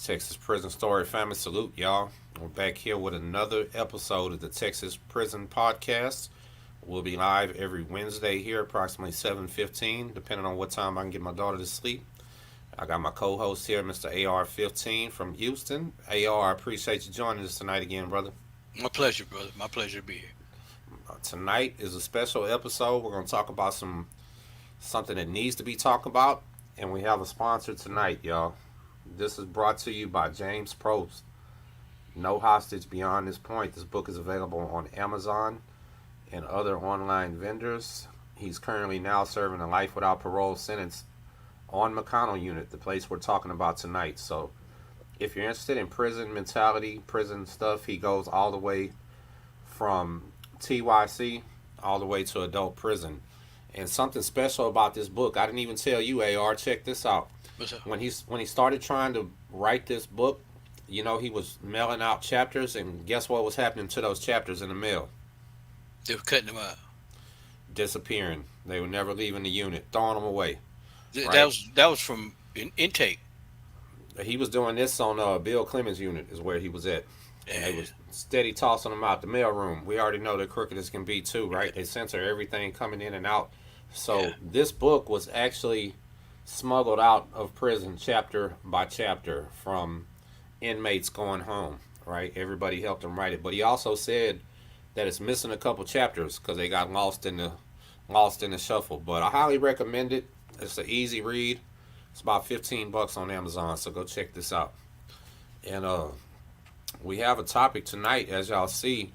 Texas Prison Story family, salute y'all. We're back here with another episode of the Texas Prison Podcast. We'll be live every Wednesday here, approximately 7:15, depending on what time I can get my daughter to sleep. I got my co-host here, Mr. AR-15 from Houston. AR, I appreciate you joining us tonight again, brother. My pleasure, brother. My pleasure to be here. Tonight is a special episode. We're going to talk about something that needs to be talked about, and we have a sponsor tonight, y'all. This is brought to you by James Probst. No Hostage Beyond This Point. This book is available on Amazon and other online vendors. He's currently now serving a life without parole sentence on McConnell Unit, the place we're talking about tonight. So if you're interested in prison mentality, prison stuff, he goes all the way from TYC all the way to adult prison. And something special about this book, I didn't even tell you, AR, check this out. What's up? When he started trying to write this book, you know, he was mailing out chapters, and guess what was happening to those chapters in the mail? They were cutting them out. Disappearing. They were never leaving the unit, throwing them away. That Right? was from intake. He was doing this on Bill Clemens' unit, is where he was at. And they Yeah. was steady tossing them out the mail room. We already know they're crooked as can be too, right? They censor everything coming in and out. Yeah. So this book was actually smuggled out of prison chapter by chapter from inmates going home, right? Everybody helped him write it. But he also said that it's missing a couple chapters because they got lost in the shuffle. But I highly recommend it. It's an easy read. It's about $15 on Amazon, so go check this out. And we have a topic tonight, as y'all see.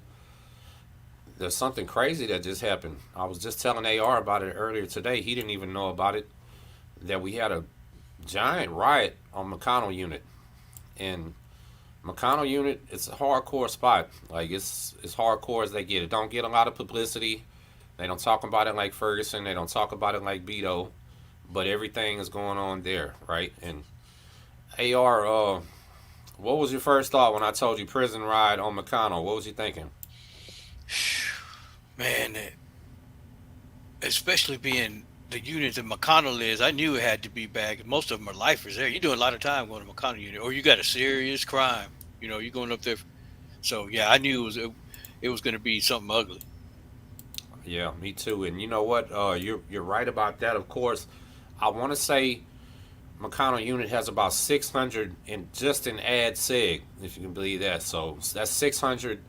There's something crazy that just happened. I was just telling AR about it earlier today. He didn't even know about it. That we had a giant riot on McConnell Unit. And McConnell Unit, it's a hardcore spot. Like it's hardcore as they get. It don't get a lot of publicity. They don't talk about it like Ferguson. They don't talk about it like Beto. But everything is going on there, right? And AR, what was your first thought when I told you prison riot on McConnell? What was you thinking? Man, especially being the unit that McConnell is, I knew it had to be bad. Most of them are lifers there. You're doing a lot of time going to McConnell unit, or you got a serious crime. You're going up there. So yeah, I knew it was going to be something ugly. Yeah, me too. And you know what? You're right about that. Of course, I want to say McConnell Unit has about 600 in ad seg, if you can believe that. So that's 600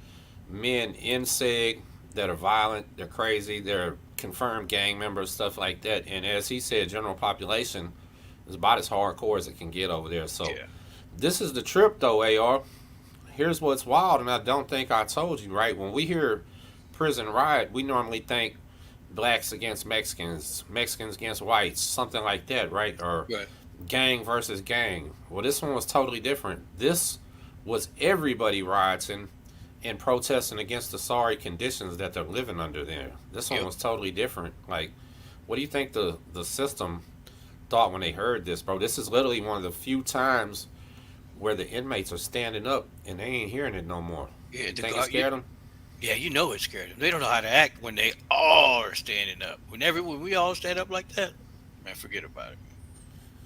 men in seg that are violent, they're crazy, they're confirmed gang members, stuff like that. And as he said, general population is about as hardcore as it can get over there. So Yeah. this is the trip, though, AR. Here's what's wild, and I don't think I told you, right? When we hear prison riot, we normally think blacks against Mexicans, Mexicans against whites, something like that, right? Or Right. gang versus gang. Well, this one was totally different. This was everybody rioting and protesting against the sorry conditions that they're living under there. This one Yep. was totally different. Like, what do you think the system thought when they heard this, bro? This is literally one of the few times where the inmates are standing up and they ain't hearing it no more. Yeah. You think it scared them? Yeah. It scared them. They don't know how to act when they all are standing up. When we all stand up like that, man, forget about it.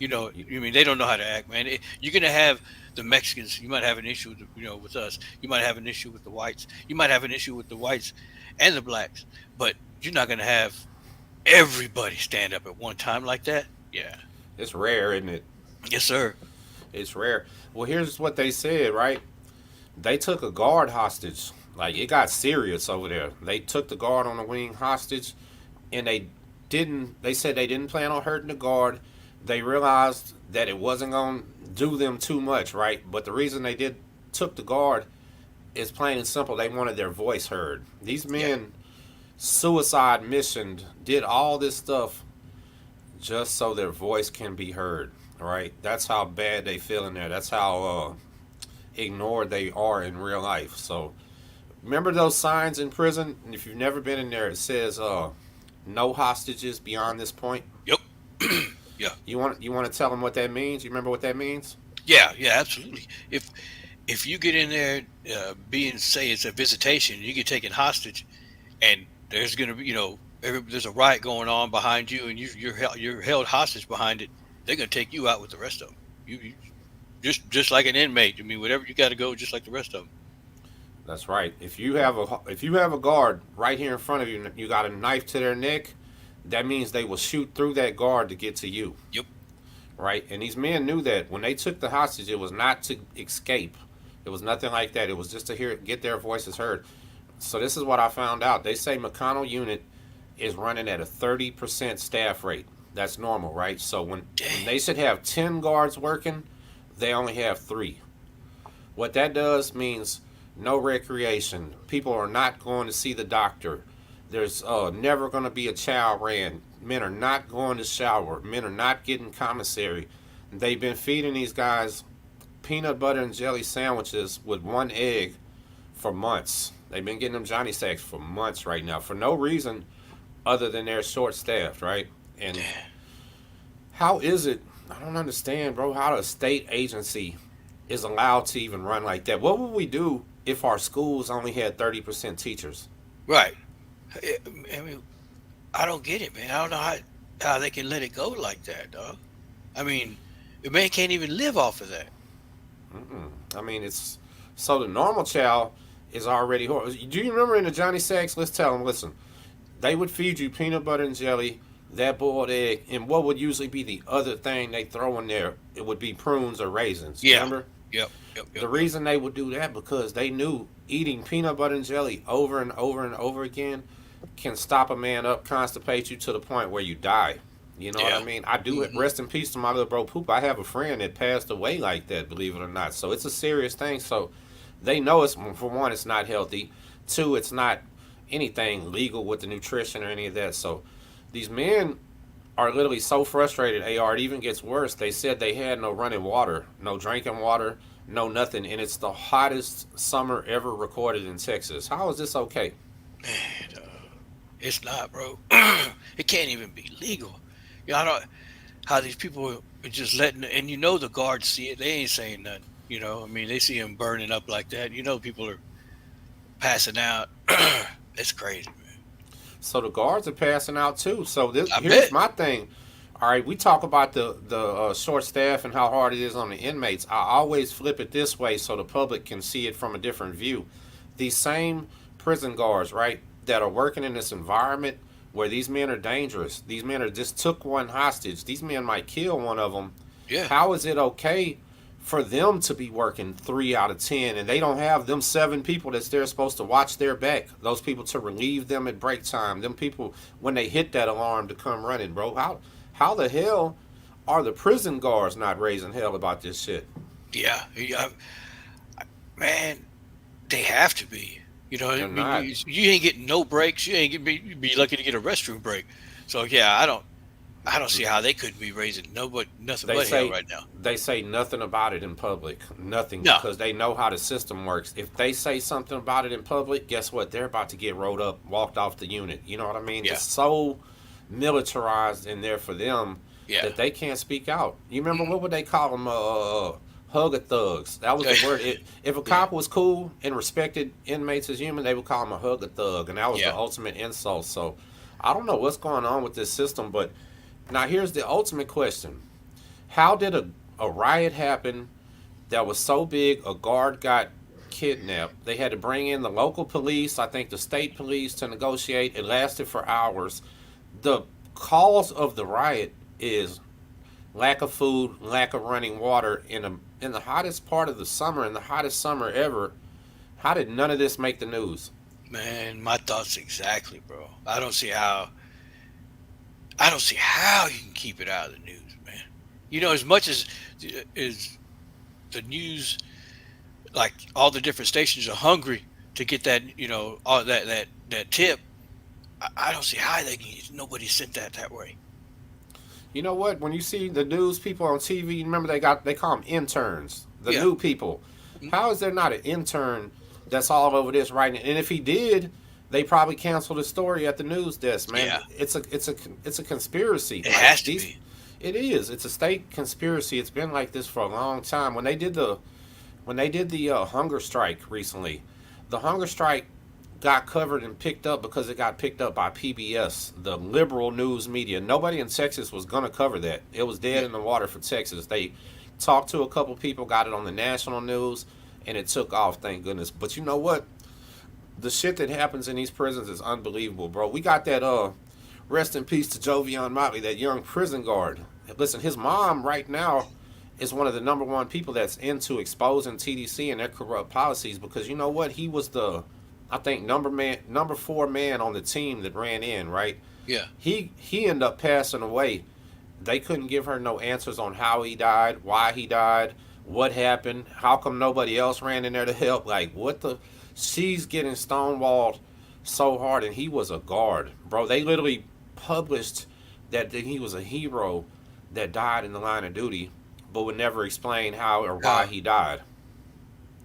They don't know how to act, man. You're gonna have the Mexicans. You might have an issue with us. You might have an issue with the whites. You might have an issue with the whites and the blacks. But you're not gonna have everybody stand up at one time like that. Yeah. It's rare, isn't it? Yes, sir. It's rare. Well, here's what they said, right? They took a guard hostage. Like, it got serious over there. They took the guard on the wing hostage, and they said they didn't plan on hurting the guard. They realized that it wasn't going to do them too much, right? But the reason took the guard is plain and simple. They wanted their voice heard. These Yeah. men suicide missioned, did all this stuff just so their voice can be heard, right? That's how bad they feel in there. That's how ignored they are in real life. So remember those signs in prison? And if you've never been in there, it says no hostages beyond this point. Yep. Yeah. You want to tell them what that means? You remember what that means? Yeah. Yeah. Absolutely. If you get in there, being say it's a visitation, you get taken hostage, and there's gonna be there's a riot going on behind you, and you're held hostage behind it. They're gonna take you out with the rest of them. You just like an inmate. I mean, whatever you got to go, just like the rest of them. That's right. If you have a guard right here in front of you, and you got a knife to their neck, that means they will shoot through that guard to get to you. Yep. Right? And these men knew that when they took the hostage, it was not to escape. It was nothing like that. It was just to get their voices heard. So this is what I found out. They say McConnell Unit is running at a 30% staff rate. That's normal, right? So when they should have 10 guards working, they only have 3. What that does means no recreation. People are not going to see the doctor. There's never going to be a chow ran. Men are not going to shower. Men are not getting commissary. They've been feeding these guys peanut butter and jelly sandwiches with 1 egg for months. They've been getting them Johnny Sacks for months right now for no reason other than they're short staffed, right? And how is it? I don't understand, bro, how a state agency is allowed to even run like that. What would we do if our schools only had 30% teachers? Right. I mean, I don't get it, man. I don't know how they can let it go like that, dog. I mean, the man can't even live off of that. I mean, it's so the normal chow is already horrible. Do you remember in the Johnny Sacks? Let's tell them, listen, they would feed you peanut butter and jelly, that boiled egg, and what would usually be the other thing they throw in there? It would be prunes or raisins. Yeah. Remember? Yep. The reason they would do that because they knew eating peanut butter and jelly over and over and over again can stop a man up, constipate you to the point where you die. You know what I mean? I do it. Rest in peace to my little bro Poop. I have a friend that passed away like that, believe it or not. So it's a serious thing. So they know it's, for one, it's not healthy. 2, it's not anything legal with the nutrition or any of that. So these men are literally so frustrated, AR, it even gets worse. They said they had no running water, no drinking water, no nothing. And it's the hottest summer ever recorded in Texas. How is this okay? Man, it's not, bro. It can't even be legal. I don't how these people are just letting, and the guards see it. They ain't saying nothing. I mean, they see them burning up like that. People are passing out. It's crazy, man. So the guards are passing out too. So I here's bet. my thing. All right, we talk about the short staff and how hard it is on the inmates. I always flip it this way so the public can see it from a different view. These same prison guards, right, that are working in this environment where these men are dangerous. These men are just took one hostage. These men might kill one of them. Yeah. How is it okay for them to be working 3 out of 10 and they don't have them 7 people that's they're supposed to watch their back? Those people to relieve them at break time. Them people when they hit that alarm to come running, bro. How the hell are the prison guards not raising hell about this shit? Yeah. Man, they have to be. They're not. You ain't getting no breaks. You ain't you'd be lucky to get a restroom break. So yeah, I don't see how they couldn't be raising nothing but hell right now. They say nothing about it in public. Nothing. No. Because they know how the system works. If they say something about it in public, guess what? They're about to get rolled up, walked off the unit. You know what I mean? Yeah. It's so militarized in there for them Yeah. that they can't speak out. You remember what would they call them? Hug thugs. That was the word. If a cop was cool and respected inmates as human, they would call him a hug thug, and that was the ultimate insult. So I don't know what's going on with this system, but now here's the ultimate question: how did a riot happen that was so big? A guard got kidnapped. They had to bring in the local police, I think the state police, to negotiate. It lasted for hours. The cause of the riot is lack of food, lack of running water in the hottest part of the summer, in the hottest summer ever. How did none of this make the news? Man, my thoughts exactly, bro. I don't see how you can keep it out of the news, man. As much as the news, like all the different stations are hungry to get that, all that tip. I don't see how nobody sent that way. You know what? When you see the news people on TV, remember they call them interns, the new people. How is there not an intern that's all over this right now? And if he did, they probably canceled the story at the news desk, man. Yeah. It's a conspiracy. It has to be. It is. It's a state conspiracy. It's been like this for a long time. When they did the hunger strike recently, the hunger strike got covered and picked up because it got picked up by PBS, the liberal news media. Nobody in Texas was going to cover that. It was dead Yeah. in the water for Texas. They talked to a couple people, got it on the national news, and it took off, thank goodness. But you know what? The shit that happens in these prisons is unbelievable, bro. We got that rest in peace to Jovian Motley, that young prison guard. Listen, his mom right now is one of the number one people that's into exposing TDC and their corrupt policies, because you know what? He was the, I think, number 4 man on the team that ran in, right? Yeah. He ended up passing away. They couldn't give her no answers on how he died, why he died, what happened, how come nobody else ran in there to help. Like, what the? She's getting stonewalled so hard, and he was a guard, bro. They literally published that he was a hero that died in the line of duty, but would never explain how or why Yeah. he died.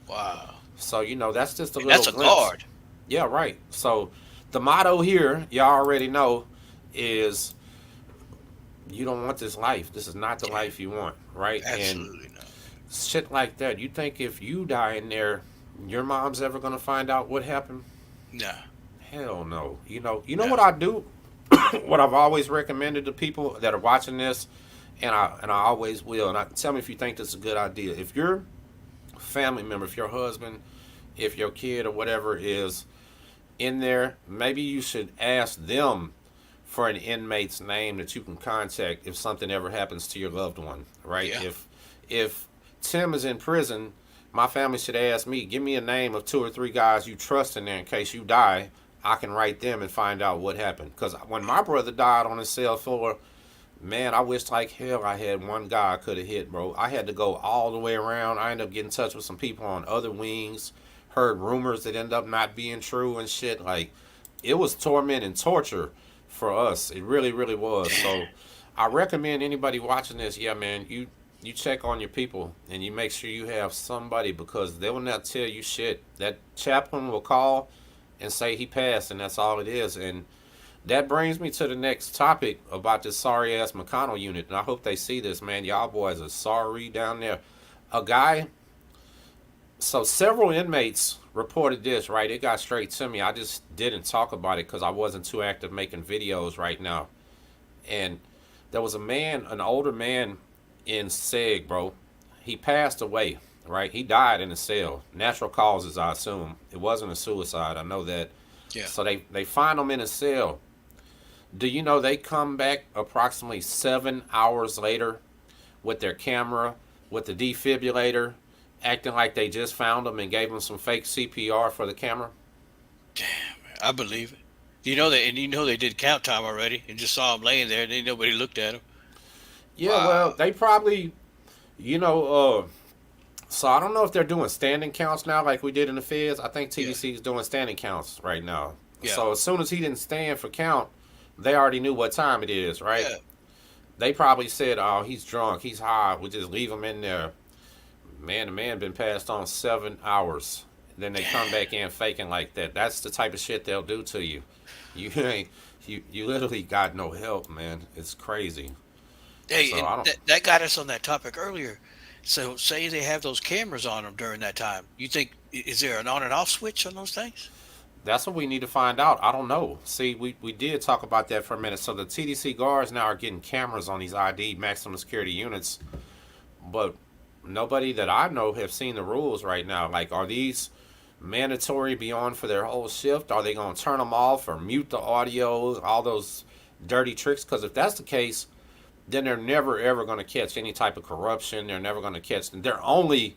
Wow. So that's just a And little that's a glimpse. guard. Yeah, right. So the motto here, y'all already know, is you don't want this life. This is not the life you want, right? And Absolutely not. shit like that. You think if you die in there, your mom's ever gonna find out what happened? Nah. Hell no. You know Yeah. what I do? What I've always recommended to people that are watching this, and I always will. And tell me if you think this is a good idea. If your family member, if your husband, if your kid or whatever is in there, maybe you should ask them for an inmate's name that you can contact if something ever happens to your loved one, right? Yeah. If Tim is in prison, my family should ask me, give me a name of 2 or 3 guys you trust in there in case you die. I can write them and find out what happened. Because when my brother died on his cell floor, man, I wished like hell I had one guy I could have hit, bro. I had to go all the way around. I ended up getting in touch with some people on other wings, heard rumors that ended up not being true and shit. Like, it was torment and torture for us. It really, really was. So I recommend anybody watching this, yeah, man, you check on your people and you make sure you have somebody, because they will not tell you shit. That chaplain will call and say he passed, and that's all it is. And that brings me to the next topic about this sorry ass McConnell unit. And I hope they see this, man. Y'all boys are sorry down there. A guy, so several inmates reported this, right? It got straight to me. I just didn't talk about it because I wasn't too active making videos right now. And there was a man, an older man in Seg, bro. He passed away, right? He died in a cell. Natural causes, I assume. It wasn't a suicide. I know that. Yeah. So they find him in a cell. Do you know they come back approximately 7 hours later with their camera, with the defibrillator, acting like they just found him and gave him some fake CPR for the camera? Damn, man. I believe it. They did count time already and just saw him laying there and nobody looked at him. Yeah, Wow. well, they probably, so I don't know if they're doing standing counts now like we did in the feds. I think TDC is doing standing counts right now. Yeah. So as soon as he didn't stand for count, they already knew what time it is, right? Yeah. They probably said, oh, he's drunk, he's high, we'll just leave him in there. Man, the man been passed on 7 hours. Then they come back in faking like that. That's the type of shit they'll do to you. You ain't, you literally got no help, man. It's crazy. Hey, So and I don't. that got us on that topic earlier. So, say they have those cameras on them during that time. You think is there an on and off switch on those things? That's what we need to find out. I don't know. See, we did talk about that for a minute. So the TDC guards now are getting cameras on these ID maximum security units, but nobody that I know have seen the rules right now. Like, are these mandatory beyond for their whole shift? Are they going to turn them off or mute the audio? All those dirty tricks. Because if that's the case, then they're never ever going to catch any type of corruption. They're never going to catch. They're only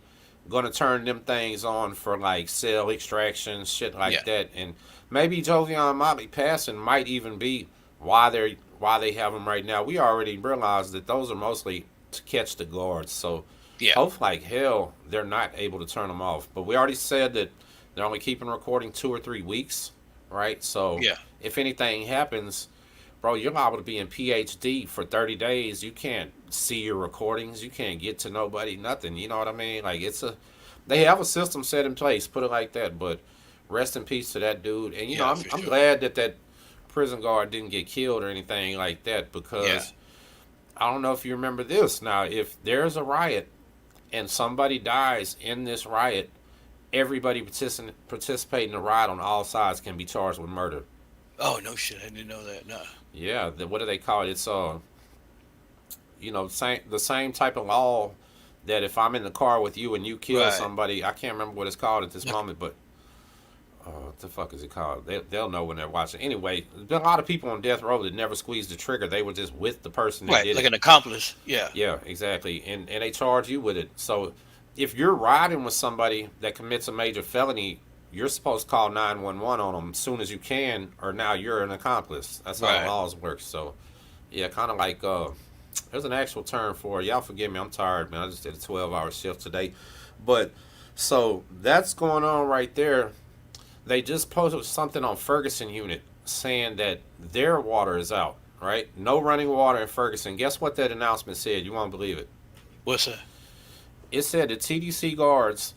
going to turn them things on for like cell extraction, shit like Yeah. that. And maybe Jovian Motley passing might even be why they have them right now. We already realized that those are mostly to catch the guards. So Yeah. hope like hell they're not able to turn them off. But we already said that they're only keeping recording 2 or 3 weeks, right? So Yeah. if anything happens, bro, you're liable to be in PhD for 30 days. You can't see your recordings. You can't get to nobody, nothing. You know what I mean? Like, they have a system set in place, put it like that. But rest in peace to that dude. And, Yeah, I'm for sure. glad that prison guard didn't get killed or anything like that, because Yeah. I don't know if you remember this. Now, if there's a riot and somebody dies in this riot, everybody participating in the riot on all sides can be charged with murder. Oh no shit! I didn't know that. No. Yeah, what do they call it? It's the same type of law that if I'm in the car with you and you kill Right. somebody, I can't remember what it's called at this moment, but what the fuck is it called? They'll know when they're watching. Anyway, there's been a lot of people on death row that never squeezed the trigger. They were just with the person that Right. did Like it. an accomplice. Yeah. Yeah, exactly. And they charge you with it. So if you're riding with somebody that commits a major felony, you're supposed to call 911 on them as soon as you can, or now you're an accomplice. That's how the Right. laws work. So, yeah, kind of like there's an actual term for it. Y'all forgive me, I'm tired, man. I just did a 12-hour shift today. But so that's going on right there. They just posted something on Ferguson Unit saying that their water is out, right? No running water in Ferguson. Guess what that announcement said? You won't believe it. What's that? It said the TDC guards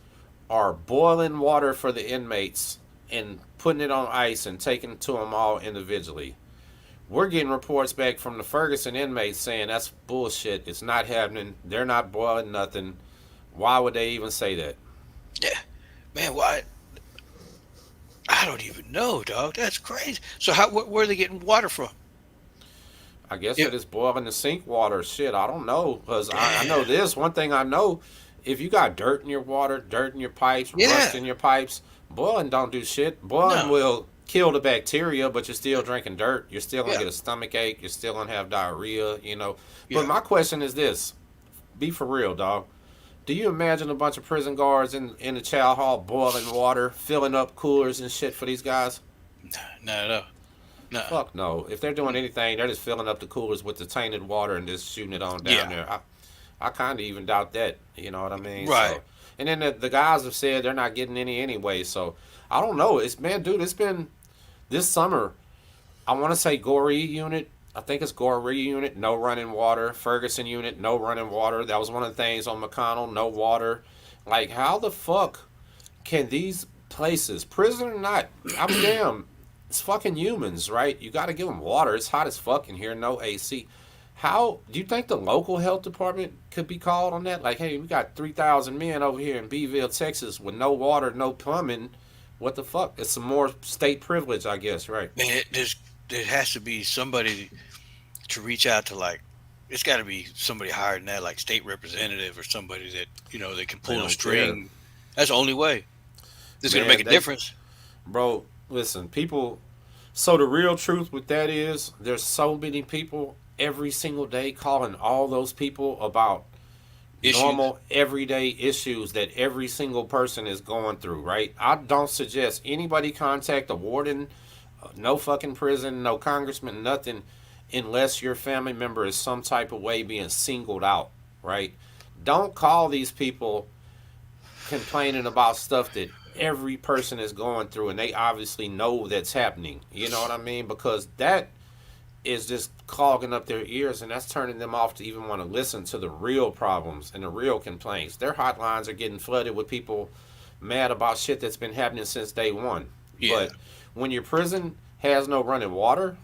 are boiling water for the inmates and putting it on ice and taking it to them all individually. We're getting reports back from the Ferguson inmates saying that's bullshit. It's not happening. They're not boiling nothing. Why would they even say that? Yeah. Man, why? I don't even know, dog. That's crazy. So where are they getting water from? I guess Yeah. it is boiling the sink water. Shit, I don't know. Because I know Damn. this. One thing I know, if you got dirt in your water, dirt in your pipes, Yeah. rust in your pipes, boiling don't do shit. Boiling No. will kill the bacteria, but you're still drinking dirt. You're still going to Yeah. get a stomach ache. You're still going to have diarrhea. But Yeah. my question is this. Be for real, dog. Do you imagine a bunch of prison guards in the chow hall boiling water, filling up coolers and shit for these guys? No. No. No. Fuck no. If they're doing anything, they're just filling up the coolers with the tainted water and just shooting it on down Yeah. there. I kind of even doubt that. You know what I mean? Right. So, and then the guys have said they're not getting any anyway. So I don't know. It's been this summer. I want to say Goree Unit. I think it's Goree Unit. No running water. Ferguson Unit. No running water. That was one of the things on McConnell. No water. Like how the fuck can these places, prison or not? I'm damn. It's fucking humans, right? You got to give them water. It's hot as fuck in here. No AC. How do you think the local health department could be called on that? Like, hey, we got 3,000 men over here in Beeville, Texas, with no water, no plumbing. What the fuck? It's some more state privilege, I guess, right? Man, there has to be somebody to reach out to. Like, it's got to be somebody higher than that, like state representative or somebody that they can pull a don't string. That's the only way. This is gonna Man, make a difference. Bro, listen, people. So the real truth with that is, there's so many people every single day calling all those people about Issues. normal everyday issues that every single person is going through, right? I don't suggest anybody contact a warden, no fucking prison, no congressman, nothing, unless your family member is some type of way being singled out, right? Don't call these people complaining about stuff that every person is going through and they obviously know that's happening. You know what I mean? Because that is just clogging up their ears and that's turning them off to even want to listen to the real problems and the real complaints. Their hotlines are getting flooded with people mad about shit that's been happening since day one. Yeah. But when your prison has no running water,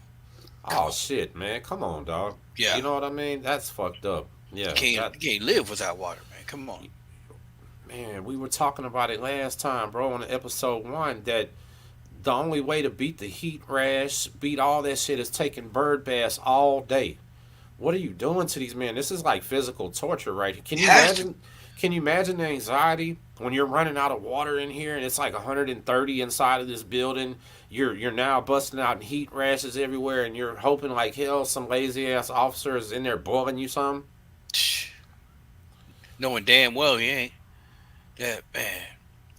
oh shit, man, come on, dog. Yeah. You know what I mean? That's fucked up. Yeah. You can't live without water, man. Come on. Man, we were talking about it last time, bro, on episode 1, that the only way to beat the heat rash, beat all that shit, is taking bird baths all day. What are you doing to these men? This is like physical torture, right? Can you imagine? Can you imagine the anxiety when you're running out of water in here and it's like 130 inside of this building? You're now busting out in heat rashes everywhere, and you're hoping like hell some lazy ass officer is in there boiling you some. Knowing damn well he ain't. Yeah, man.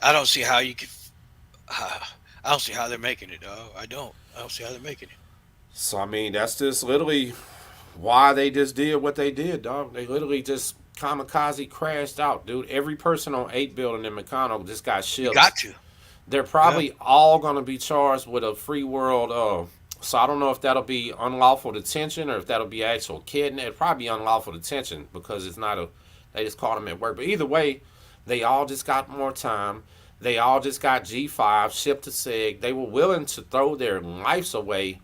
I don't see how you could. I don't see how they're making it, dog. I don't see how they're making it. So I mean, that's just literally why they just did what they did, dog. They literally just kamikaze crashed out, dude. Every person on 8 building in McConnell just got shipped. Got to. They're probably all going to be charged with a free world. So I don't know if that'll be unlawful detention or if that'll be actual kidnapping. It'll probably be unlawful detention because it's not they just caught them at work. But either way, they all just got more time. They all just got G5 shipped to SEG. They were willing to throw their lives away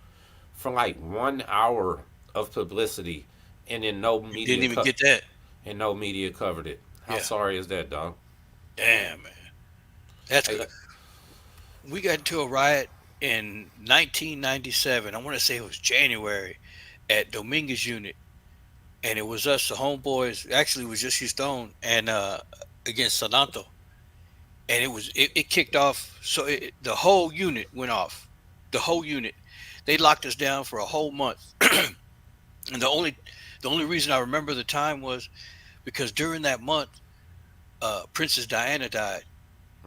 for like 1 hour of publicity, and then no media Didn't even get that. and no media covered it. How Yeah. sorry is that, dog? Damn, man. That's Hey, good. We got into a riot in 1997. I want to say it was January at Dominguez Unit, and it was us, the homeboys. Actually, it was just Houston and against Sananto, and it kicked off. So the whole unit went off. The whole unit. They locked us down for a whole month, and the only reason I remember the time was because during that month, Princess Diana died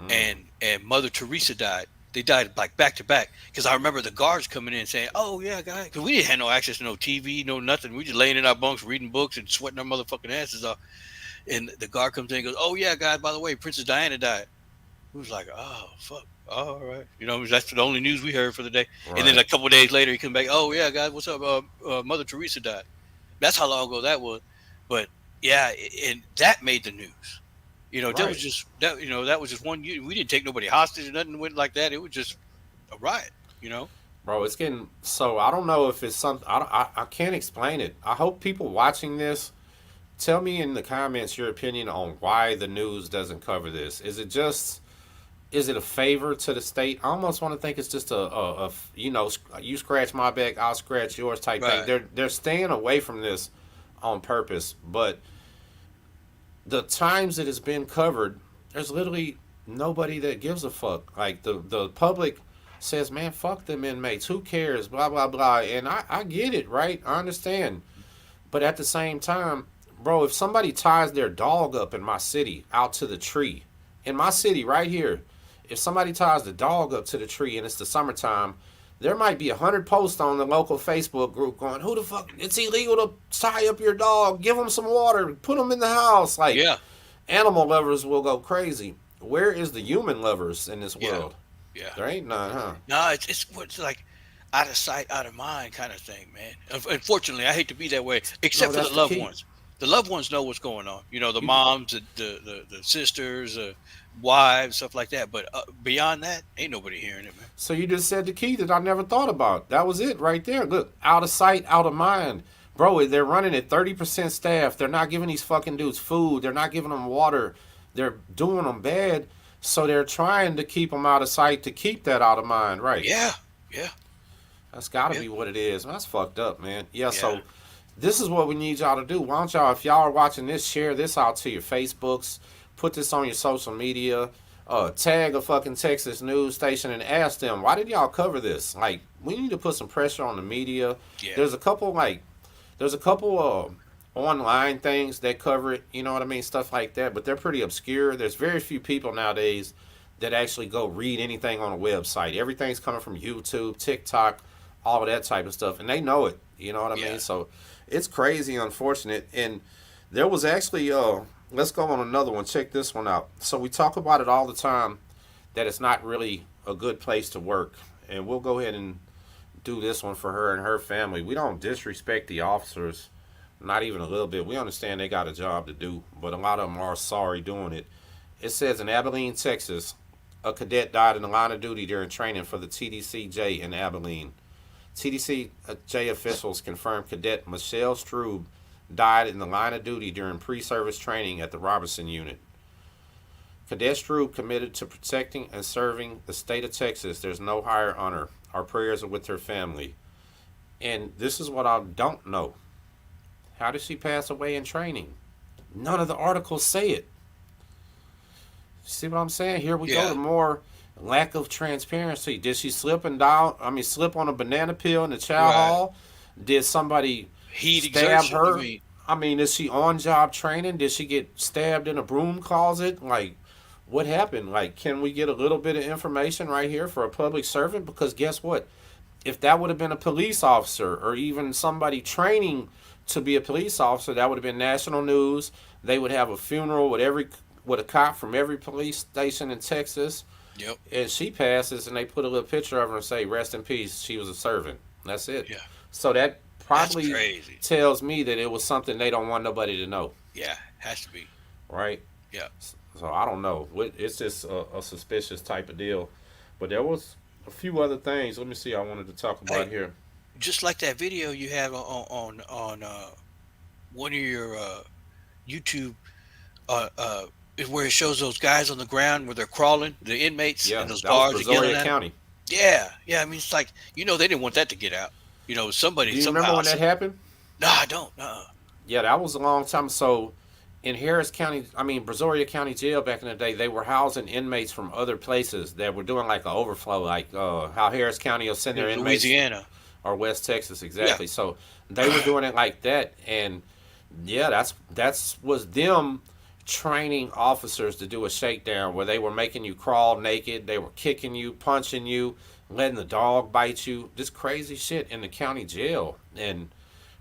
mm, and Mother Teresa died. They died like back to back. Because I remember the guards coming in saying, "Oh yeah, guys," because we didn't have no access to no TV, no nothing. We just laying in our bunks, reading books, and sweating our motherfucking asses off. And the guard comes in and goes, "Oh yeah, guys, by the way, Princess Diana died." We was like, "Oh fuck." All right, that's the only news we heard for the day. And then right, a couple of days later, he come back. Oh yeah, guys, what's up? Mother Teresa died. That's how long ago that was. But yeah, and that made the news. That was right. just that. That was just one. We didn't take nobody hostage or nothing went like that. It was just a riot. You know. Bro, it's getting so. I don't know if it's something. I can't explain it. I hope people watching this tell me in the comments your opinion on why the news doesn't cover this. Is it a favor to the state? I almost want to think it's just you scratch my back, I'll scratch yours type thing. Right. They're staying away from this on purpose, but the times it has been covered, there's literally nobody that gives a fuck. Like the public says, man, fuck them inmates. Who cares? Blah blah blah. And I get it, right? I understand. But at the same time, bro, if somebody ties their dog up in my city out to the tree, in my city right here, if somebody ties the dog up to the tree and it's the summertime, there might be 100 posts on the local Facebook group going, "Who the fuck? It's illegal to tie up your dog. Give them some water. Put them in the house." Like, Yeah. animal lovers will go crazy. Where is the human lovers in this Yeah. world? Yeah. There ain't none, huh? No, it's like out of sight, out of mind kind of thing, man. Unfortunately, I hate to be that way, No, except for the that's the loved key. ones. The loved ones know what's going on. The You moms, the sisters, wives, stuff like that. But beyond that, ain't nobody hearing it, man. So you just said the key that I never thought about. That was it right there. Look, out of sight, out of mind. Bro, they're running at 30% staff. They're not giving these fucking dudes food. They're not giving them water. They're doing them bad. So they're trying to keep them out of sight to keep that out of mind. Right. Yeah. Yeah. That's got to Yeah. be what it is. That's fucked up, man. Yeah, Yeah. so this is what we need y'all to do. Why don't y'all, if y'all are watching this, share this out to your Facebooks, put this on your social media, tag a fucking Texas news station and ask them, why did y'all cover this? Like, we need to put some pressure on the media. Yeah. There's a couple, online things that cover it, you know what I mean? Stuff like that, but they're pretty obscure. There's very few people nowadays that actually go read anything on a website. Everything's coming from YouTube, TikTok, all of that type of stuff, and they know it. You know what I Yeah. mean? So it's crazy, unfortunate. And there was actually, let's go on another one. Check this one out. So we talk about it all the time that it's not really a good place to work, and we'll go ahead and do this one for her and her family. We don't disrespect the officers, not even a little bit. We understand they got a job to do, but a lot of them are sorry doing it. It says in Abilene, Texas, a cadet died in the line of duty during training for the TDCJ in Abilene. TDCJ officials confirmed Cadet Michelle Strube died in the line of duty during pre-service training at the Robinson Unit. Cadet Strube committed to protecting and serving the state of Texas. There's no higher honor. Our prayers are with her family. And this is what I don't know. How did she pass away in training? None of the articles say it. See what I'm saying? Here we go Yeah. to more lack of transparency. Did she slip and down? I mean, slip on a banana peel in the chow Right. hall? Did somebody Heat stab exertion. I her? mean, I mean, is she on job training? Did she get stabbed in a broom closet? Like, what happened? Like, can we get a little bit of information right here for a public servant? Because guess what? If that would have been a police officer or even somebody training to be a police officer, that would have been national news. They would have a funeral with a cop from every police station in Texas. yep. And she passes, and they put a little picture of her and say, "Rest in peace. She was a servant." That's it. Yeah. So that That's probably crazy. tells me that it was something they don't want nobody to know, Yeah. Has to be. right? Yeah. So I don't know. It's just a suspicious type of deal. But there was a few other things. Let me see. I wanted to talk about Hey, here. just like that video you have on one of your YouTube is where it shows those guys on the ground where they're crawling, the inmates, Yeah, and those that was bars are yelling Brazoria at them. County. Yeah, yeah. I mean, it's like they didn't want that to get out. Somebody Do you remember somehow. when that happened? No, I don't. Yeah, that was a long time. So, in Harris County, I mean Brazoria County Jail back in the day, they were housing inmates from other places that were doing like an overflow, like how Harris County will send their inmates, Louisiana. or West Texas, Yeah. exactly. So they were doing it like that, and yeah, that's was them training officers to do a shakedown where they were making you crawl naked, they were kicking you, punching you, letting the dog bite you, this crazy shit in the county jail. And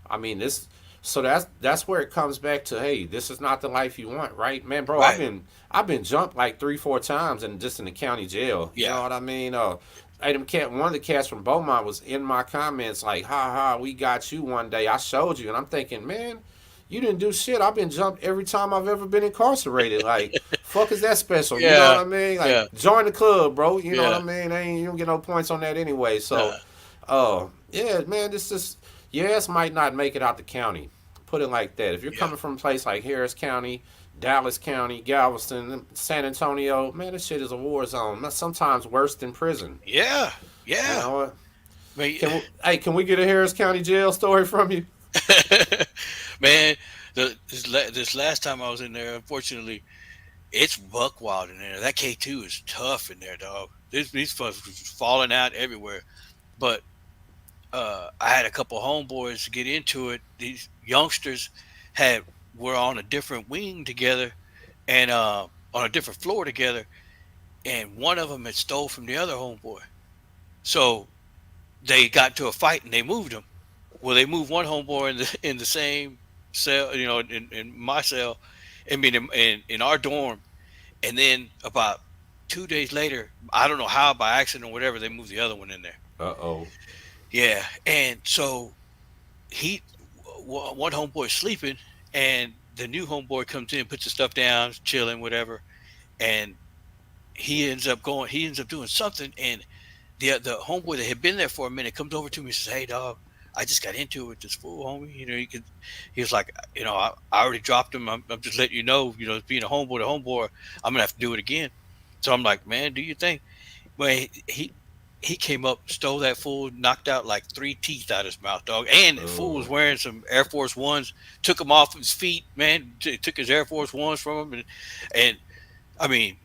I mean this, so that's where it comes back to, hey, this is not the life you want, right, man, bro? I've Right. been I've been jumped like 3-4 times and just in the county jail. You Yeah. know what I mean? Hey, one of the cats from Beaumont was in my comments like, "Ha ha, we got you one day. I showed you," and I'm thinking, man, you didn't do shit. I've been jumped every time I've ever been incarcerated. Like, fuck is that special? You know what Yeah. I mean? Yeah. Like, join the club, bro. You know what I Yeah. mean? You don't get no points on that anyway. So, Nah. yeah, man, this is your ass might not make it out the county. Put it like that. If you're Yeah. coming from a place like Harris County, Dallas County, Galveston, San Antonio, man, this shit is a war zone. That's sometimes worse than prison. Yeah. You Yeah. know what? Man, Can we get a Harris County jail story from you? man, this last time I was in there, unfortunately, it's buck wild in there. That K2 is tough in there, dog. These folks was falling out everywhere. But I had a couple homeboys to get into it. These youngsters had were on a different wing together, and on a different floor together, and one of them had stole from the other homeboy. So they got into a fight and they moved him. Well, they moved one homeboy in the same cell, in my cell, I mean, in our dorm, and then about 2 days later, I don't know how, by accident or whatever, they moved the other one in there. Uh oh. Yeah, and so he, one homeboy sleeping, and the new homeboy comes in, puts the stuff down, chilling, whatever, and he ends up doing something, and the homeboy that had been there for a minute comes over to me and says, "Hey, dog, I just got into it with this fool, homie. He was like, I already dropped him. I'm just letting you know, being a homeboy to homeboy, I'm gonna have to do it again." So I'm like, "Man, do you think?" Well, he came up, stole that fool, knocked out like 3 teeth out of his mouth, dog. And the fool was Oh. wearing some Air Force Ones, took them off his feet, man, took his Air Force Ones from him. And I mean,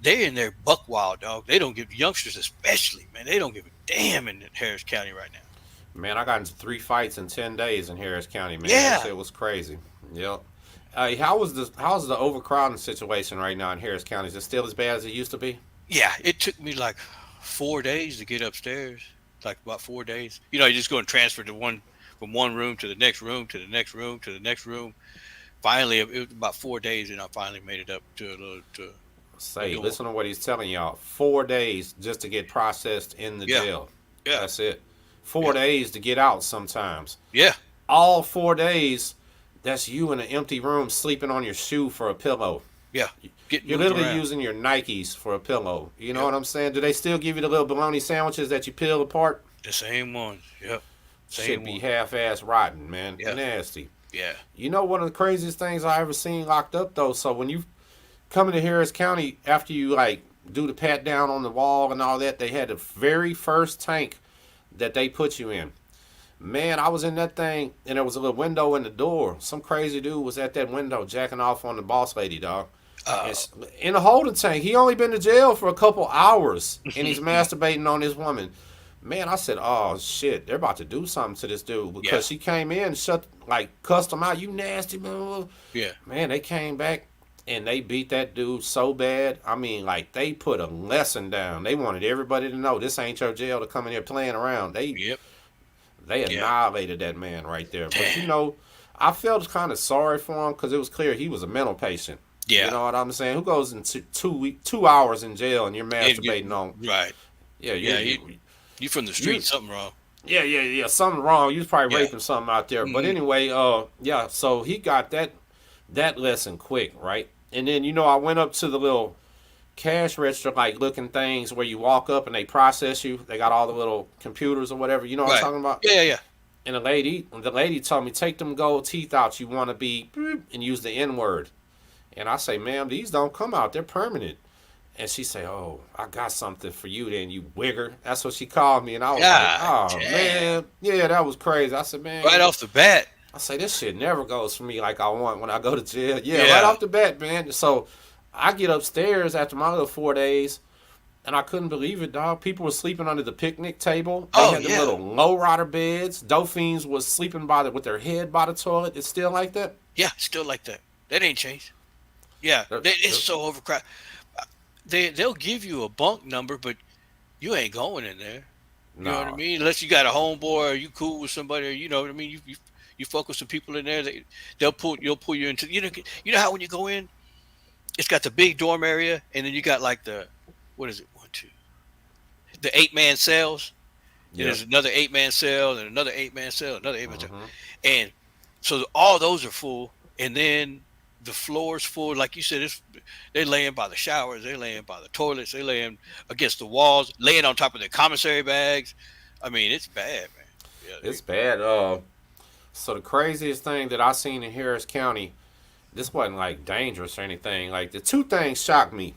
they're in there buck wild, dog. They don't give youngsters, especially, man, they don't give a damn in Harris County right now. Man, I got into 3 fights in 10 days in Harris County. Man, that Yeah. shit was crazy. Yep. Hey, how's the overcrowding situation right now in Harris County? Is it still as bad as it used to be? Yeah, it took me like 4 days to get upstairs. Like about 4 days. You just go and transfer from one room to the next room to the next room to the next room. Finally, it was about 4 days, and I finally made it up to a Say, door. listen to what he's telling y'all. 4 days just to get processed in the Yeah, jail. yeah, That's it. Four yeah, days to get out sometimes. yeah, All 4 days, that's you in an empty room sleeping on your shoe for a pillow. yeah. Getting You're moved literally around. using your Nikes for a pillow. You know Yep, what I'm saying? Do they still give you the little bologna sandwiches that you peel apart? the same ones. Yep, Should same be one. half-ass rotten, man. Yeah, Nasty. yeah, You know, one of the craziest things I ever seen locked up though. So when you come into Harris County after you like do the pat down on the wall and all that, they had the very first tank that they put you in. Man, I was in that thing and there was a little window in the door. Some crazy dude was at that window jacking off on the boss lady, dog. And uh, in a holding tank, he only been to jail for a couple hours and he's masturbating on this woman. Man, I said, "Oh shit, they're about to do something to this dude," yeah, because she came in, cussed him out. You nasty, man. yeah, Man, they came back and they beat that dude so bad. I mean, like they put a lesson down. They wanted everybody to know this ain't your jail to come in here playing around. yep, They yeah. annihilated that man right there. But Damn. I felt kind of sorry for him because it was clear he was a mental patient. You Yeah, know what I'm saying? Who goes into 2 hours in jail and you're and masturbating on? right. Yeah, Yeah, you from the you street, something wrong. yeah. Something wrong. You was probably Yeah. raping something out there. But Hmm. anyway, yeah. So he got that lesson quick, right? And then I went up to the little cash register like looking things where you walk up and they process you. They got all the little computers or whatever. You know what I'm Right. talking about? Yeah, yeah, And the lady told me, take them gold teeth out. You want to be and use the N word. And I say, ma'am, these don't come out. They're permanent. And she say, oh, I got something for you then, you wigger. That's what she called me. And I was like, God oh, damn. man. Yeah, that was crazy. I said, Right man, off the bat. I say, this shit never goes for me like I want when I go to jail. Yeah, right Yeah. off the bat, man. So I get upstairs after my little 4 days, and I couldn't believe it, dog. People were sleeping under the picnic table. They Oh had them yeah. little low rider beds. Dolphins was sleeping with their head by the toilet. It's still like that. Yeah. Still like that. That ain't changed. Yeah. They're- It's they're- so overcrowded. They'll give you a bunk number, but you ain't going in there. You know what I no, mean? Unless you got a homeboy or you cool with somebody, or you know what I mean. You fuck with some people in there. You'll pull you into you know how when you go in, it's got the big dorm area, and then you got like the what is it, one two, the 8-man cells. And yeah, there's another 8-man cell, and another 8-man cell, another 8-man cell, hmm and so all those are full, and then the floor's full. Like you said, they're laying by the showers, they're laying by the toilets, they're laying against the walls, laying on top of their commissary bags. I mean, it's bad, man. Yeah, it's bad. So the craziest thing that I seen in Harris County, this wasn't like dangerous or anything. Like the two things shocked me.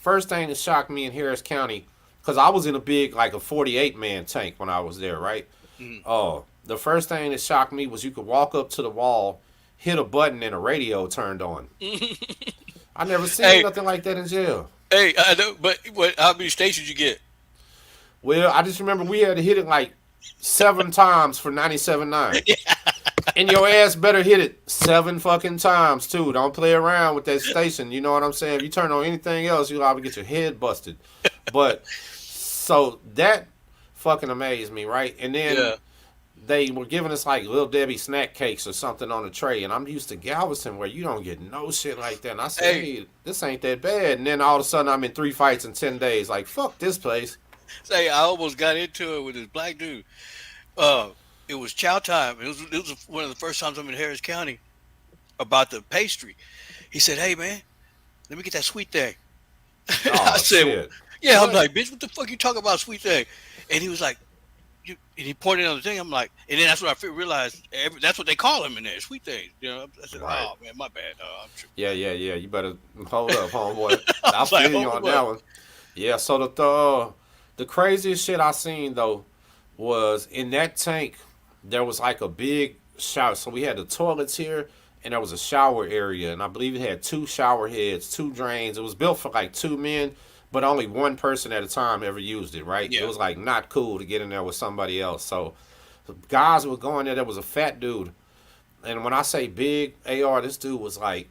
First thing that shocked me in Harris County, because I was in a big like a 48-man tank when I was there, right? mm, The first thing that shocked me was you could walk up to the wall, hit a button, and a radio turned on. I never seen hey, nothing like that in jail. hey, I know, but what? How many stations you get? Well, I just remember we had to hit it like 7 times for 97.9. And your ass better hit it 7 fucking times too. Don't play around with that station. You know what I'm saying? If you turn on anything else, you'll probably get your head busted. But so that fucking amazed me, right? And then Yeah, they were giving us like Little Debbie snack cakes or something on the tray, and I'm used to Galveston where you don't get no shit like that. And I said, hey, hey, this ain't that bad. And then all of a sudden I'm in 3 fights in 10 days. Like fuck this place. say I almost got into it with this black dude. Uh, it was chow time. It was one of the first times I'm in Harris County about the pastry. He said, "Hey man, let me get that sweet thing." I Oh said, shit. "Yeah." I'm What? like, "Bitch, what the fuck you talking about, sweet thing?" And he was like, and he pointed on the thing. I'm like, and then that's when I realized that's what they call him in there, sweet things. You know, I said, Right. "Oh man, my bad. I'm tripping." Yeah, yeah, yeah. You better hold up, homeboy. I I was like, feel you "Hold on up." that one. Yeah. So the craziest shit I seen though was in that tank. There was like a big shower. So we had the toilets here, and there was a shower area, and I believe it had 2 shower heads, 2 drains. It was built for like 2 men, but only one person at a time ever used it. Right? It Yeah, was like not cool to get in there with somebody else. So guys were going there. There was a fat dude, and when I say big, AR, this dude was like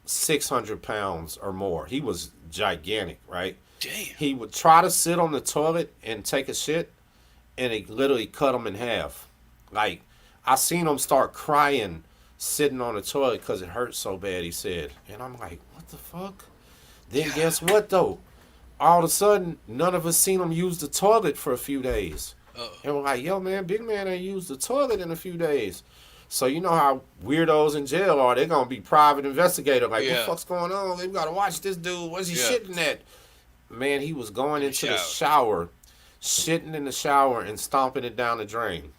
600 pounds or more. He was gigantic, right? damn. He would try to sit on the toilet and take a shit, and it literally cut him in half. Like, I seen him start crying sitting on the toilet because it hurt so bad, he said. And I'm like, what the fuck? Then guess God. what, though? All of a sudden, none of us seen him use the toilet for a few days. Uh, And we're like, yo, man, big man ain't used the toilet in a few days. So you know how weirdos in jail are. They're going to be private investigator. Like, what the yeah, fuck's going on? We got to watch this dude. What's he yeah. shitting at? Man, he was going In the into the shower. shower, shitting in the shower and stomping it down the drain.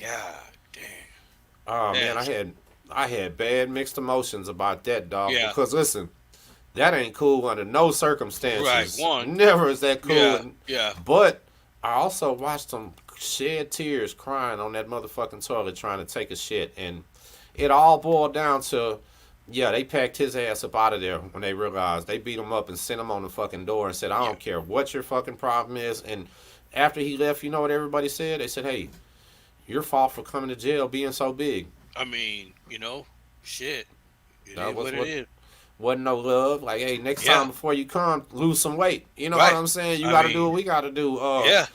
God damn. Oh man, That's I had bad mixed emotions about that dog yeah. because listen, that ain't cool under no Right. circumstances. One. Never is that cool. Yeah. Yeah. But I also watched him shed tears crying on that motherfucking toilet trying to take a shit, and it all boiled down to, yeah, they packed his ass up out of there when they realized they beat him up and sent him on the fucking door and said, I Yeah. don't care what your fucking problem is. And after he left, you know what everybody said? They said, hey, your fault for coming to jail being so big. I mean, shit. It That is was what it what is. wasn't no love. Like, hey, next Yeah. time before you come, lose some weight. You know what Right. I'm saying? You I got to do what mean, we got to do. yeah.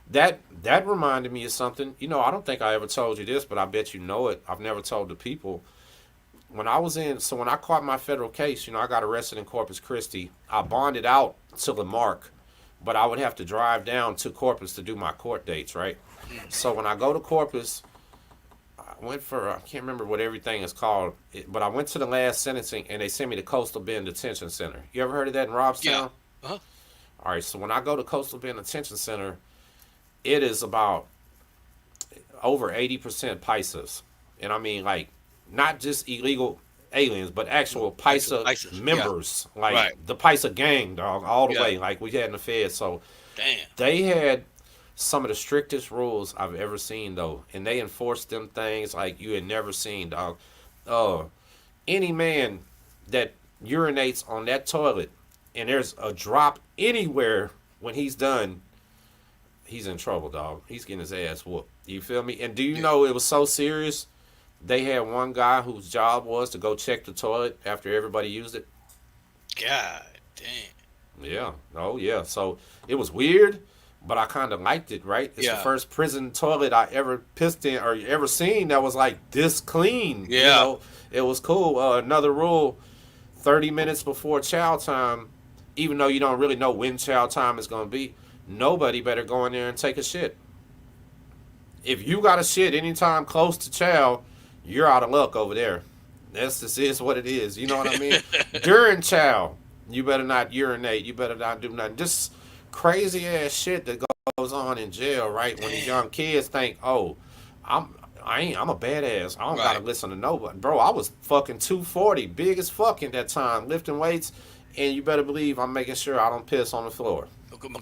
That reminded me of something. You know, I don't think I ever told you this, but I bet you know it. I've never told the people. When I caught my federal case, I got arrested in Corpus Christi. I bonded out to Lamarck, but I would have to drive down to Corpus to do my court dates, right? So when I go to Corpus, I can't remember what everything is called, but I went to the last sentencing and they sent me to Coastal Bend Detention Center. You ever heard of that in Yeah. Robstown? Uh-huh. All right, so when I go to Coastal Bend Detention Center, it is about over 80% paisas. And I mean, like, not just illegal aliens, but actual Actual Paisa ISIS. Yeah. members, like Right. the Paisa gang, dog, all the Yeah. way, like we had in the Fed. So Damn. they had some of the strictest rules I've ever seen, though, and they enforced them things like you had never seen, dog. Uh, any man that urinates on that toilet and there's a drop anywhere when he's done, he's in trouble, dog. He's getting his ass whooped. You feel me? And do you Yeah. know it was so serious? They had one guy whose job was to go check the toilet after everybody used it. God damn. Yeah. Oh, yeah. So it was weird, but I kind of liked it, right? It's the Yeah. first prison toilet I ever pissed in or ever seen that was like this clean. You Yeah. know, it was cool. Another rule 30 minutes before chow time, even though you don't really know when chow time is going to be, nobody better go in there and take a shit. If you got a shit anytime close to chow, you're out of luck over there. That's just is what it is. You know what I mean? During chow, you better not urinate. You better not do nothing. Just crazy ass shit that goes on in jail, right? When these Damn. young kids think, oh, I'm a badass. I don't gotta Right. listen to nobody. Bro, I was fucking 240, big as fuck in that time, lifting weights, and you better believe I'm making sure I don't piss on the floor.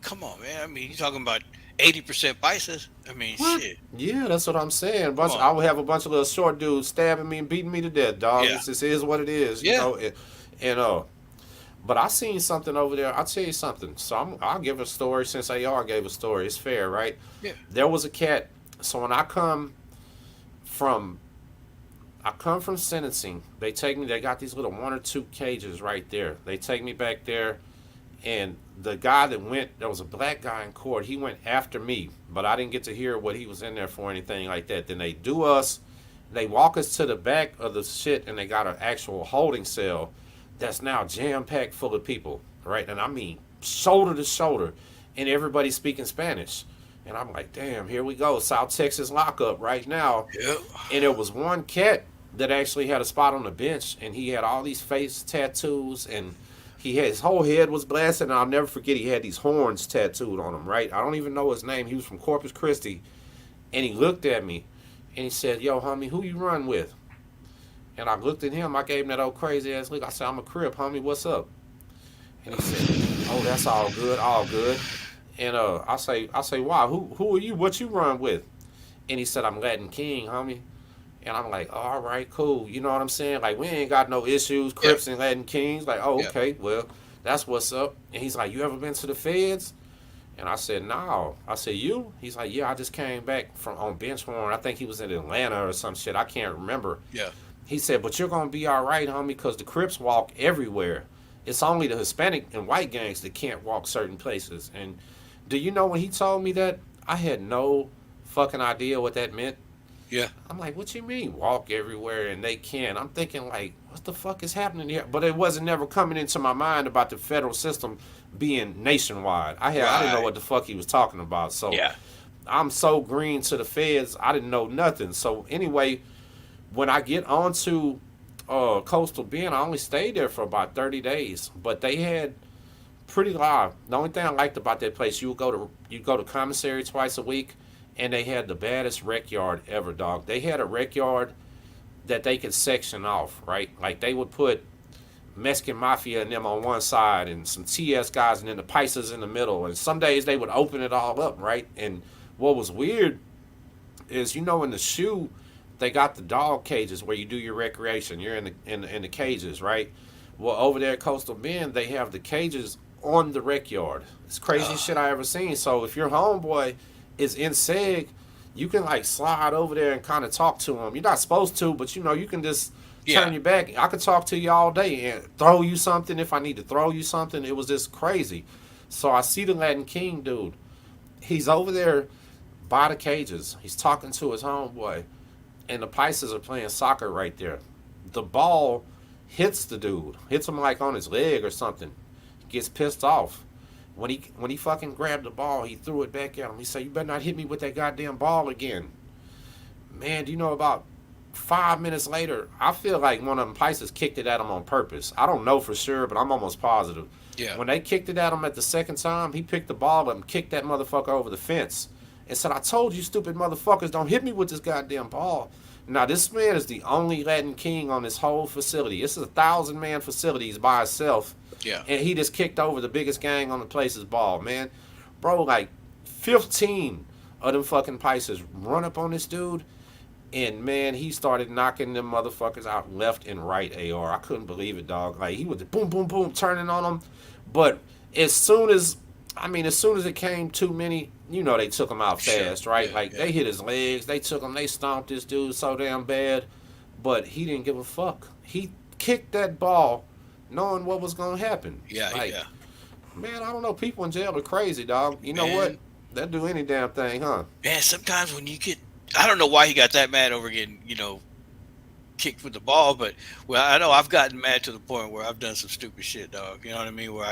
Come on, man. I mean, you're talking about 80% biceps. I mean, What? shit. Yeah, that's what I'm saying. Come I on. would have a bunch of little short dudes stabbing me and beating me to death, dog. Yeah. This just is what it is, you Yeah. know. But I seen something over there. I'll tell you something. So I'll give a story since AR gave a story. It's fair, right? Yeah. There was a cat. So when from I come from sentencing, they take me. They got these little 1 or 2 cages right there. They take me back there, and the guy that went, there was a black guy in court. He went after me, but I didn't get to hear what he was in there for or anything like that. Then they walk us to the back of the shit, and they got an actual holding cell that's now jam packed full of people, right? And I mean shoulder to shoulder, and everybody speaking Spanish. And I'm like, damn, here we go, South Texas lockup right now. Yep. And there was one cat that actually had a spot on the bench, and he had all these face tattoos, and his whole head was blasted. And I'll never forget, he had these horns tattooed on him, right? I don't even know his name. He was from Corpus Christi, and he looked at me, and he said, "Yo, homie, who you run with?" And I looked at him. I gave him that old crazy ass look. I said, "I'm a Crip, homie. What's up?" And he said, "Oh, that's all good, all good." And I say, "Why? Who are you? What you run with?" And he said, "I'm Latin King, homie." And I'm like, oh, "All right, cool." You know what I'm saying? Like, we ain't got no issues, Crips and Latin Kings. Like, oh, Yeah. okay, well, that's what's up. And he's like, "You ever been to the feds?" And I said, "No." I said, "You?" He's like, "Yeah, I just came back from on bench warrant. I think he was in Atlanta or some shit. I can't remember." Yeah. He said, "But you're gonna be all right, homie, because the Crips walk everywhere. It's only the Hispanic and white gangs that can't walk certain places." And do you know when he told me that, I had no fucking idea what that meant. Yeah. I'm like, "What you mean walk everywhere and they can?" I'm thinking like, what the fuck is happening here? But it wasn't never coming into my mind about the federal system being nationwide. I didn't know Right. what the fuck he was talking about. So Yeah. I'm so green to the feds, I didn't know nothing. So anyway, when I get onto Coastal Bend, I only stayed there for about 30 days. But they had pretty live. The only thing I liked about that place, you go to commissary twice a week, and they had the baddest rec yard ever, dog. They had a rec yard that they could section off, right? Like they would put Mexican Mafia and them on one side and some TS guys and then the Paisas in the middle. And some days they would open it all up, right? And what was weird is, in the shoe, they got the dog cages where you do your recreation. You're in the cages, right? Well, over there at Coastal Bend, they have the cages on the rec yard. It's crazy shit I ever seen. So if your homeboy is in Seg, you can like slide over there and kind of talk to him. You're not supposed to, but you can just turn your back. I could talk to you all day and throw you something if I need to throw you something. It was just crazy. So I see the Latin King dude. He's over there by the cages. He's talking to his homeboy, and the Pisces are playing soccer right there. The ball hits the dude, hits him like on his leg or something. He gets pissed off. When he fucking grabbed the ball, he threw it back at him. He said, "You better not hit me with that goddamn ball again." Man, do you know, about 5 minutes later, I feel like one of them Pisces kicked it at him on purpose. I don't know for sure, but I'm almost positive. Yeah. When they kicked it at him at the second time, he picked the ball up and kicked that motherfucker over the fence and said, "I told you stupid motherfuckers, don't hit me with this goddamn ball." Now this man is the only Latin king on this whole facility. This is a 1,000-man facility. He's by himself, Yeah. and he just kicked over the biggest gang on the place's ball, man. Bro, like 15 of them fucking Pisces run up on this dude, and man, he started knocking them motherfuckers out left and right. AR, I couldn't believe it, dog. Like he was just boom, boom, boom, turning on them. But as soon as it came too many, they took him out fast, Sure. right? Yeah, Like yeah. they hit his legs, they took him, they stomped this dude so damn bad. But he didn't give a fuck. He kicked that ball, knowing what was gonna happen. Yeah, Like, yeah. man, I don't know. People in jail are crazy, dog. You know Man, what? They'll do any damn thing, huh? man, sometimes when you get, I don't know why he got that mad over getting, kicked with the ball, but well, I know I've gotten mad to the point where I've done some stupid shit, dog. You know what I mean? Where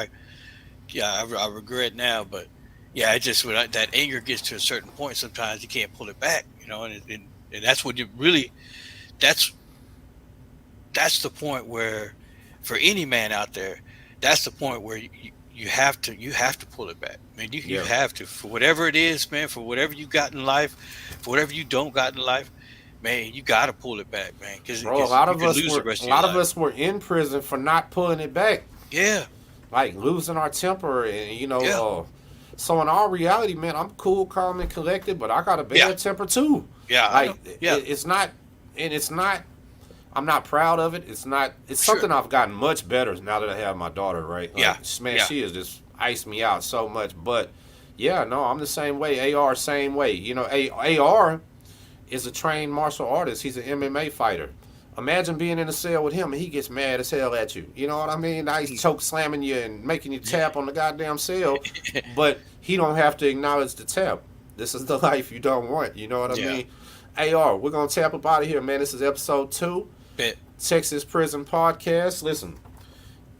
I regret now, but yeah, it just that anger gets to a certain point, sometimes you can't pull it back, and that's what you really, that's the point where, for any man out there, that's the point where you have to pull it back. I mean, you have to, for whatever it is, man, for whatever you got in life, for whatever you don't got in life, man, you got to pull it back, man, because Bro, a lot of us us were in prison for not pulling it back. Yeah. Like losing our temper, and Yeah. so in all reality, man, I'm cool, calm, and collected, but I got a bad temper too. Yeah. Like Yeah. it's not, and it's not. I'm not proud of it. It's not. It's Sure. something I've gotten much better now that I have my daughter. Right? Like, Yeah. Man, Yeah. she has just iced me out so much. But yeah, no, I'm the same way. AR, same way. AR is a trained martial artist. He's an MMA fighter. Imagine being in a cell with him and he gets mad as hell at you. You know what I mean? Now he's choke slamming you and making you tap on the goddamn cell, but he don't have to acknowledge the tap. This is the life you don't want. You know what I mean? AR, we're gonna tap up out of here, man. This is episode 2, Bet. Texas Prison Podcast. Listen,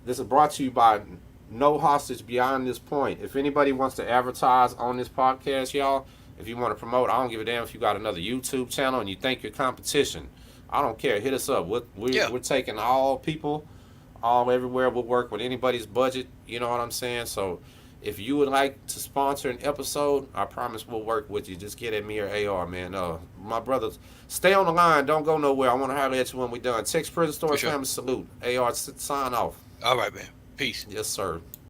this is brought to you by No Hostage Beyond This Point. If anybody wants to advertise on this podcast, y'all, if you want to promote, I don't give a damn if you got another YouTube channel and you think you're competition. I don't care. Hit us up. We're taking all people, all everywhere. We'll work with anybody's budget. You know what I'm saying? So if you would like to sponsor an episode, I promise we'll work with you. Just get at me or AR, man. My brothers, stay on the line. Don't go nowhere. I want to holler at you when we're done. Texas Prison Story Sure. Family Salute. AR, sign off. All right, man. Peace. Yes, sir.